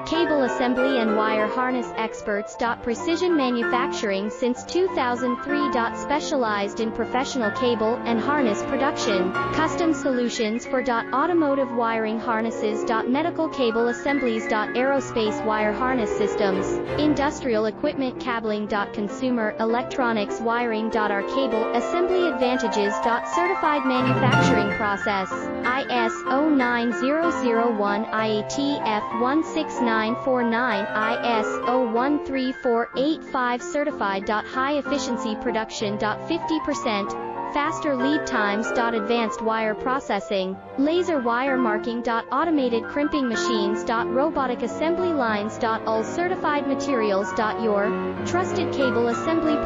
Cable assembly and wire harness experts. Precision manufacturing since 2003. Specialized in professional cable and harness production. Custom solutions for automotive wiring harnesses. Medical cable assemblies. Aerospace wire harness systems. Industrial equipment cabling. Consumer electronics wiring. Our cable assembly advantages. Certified manufacturing process. ISO 9001 IATF 16949 ISO 13485 certified. High efficiency production. 50% faster lead times. Advanced wire processing, laser wire marking. Automated crimping machines. Robotic assembly lines. All certified materials. Your trusted cable assembly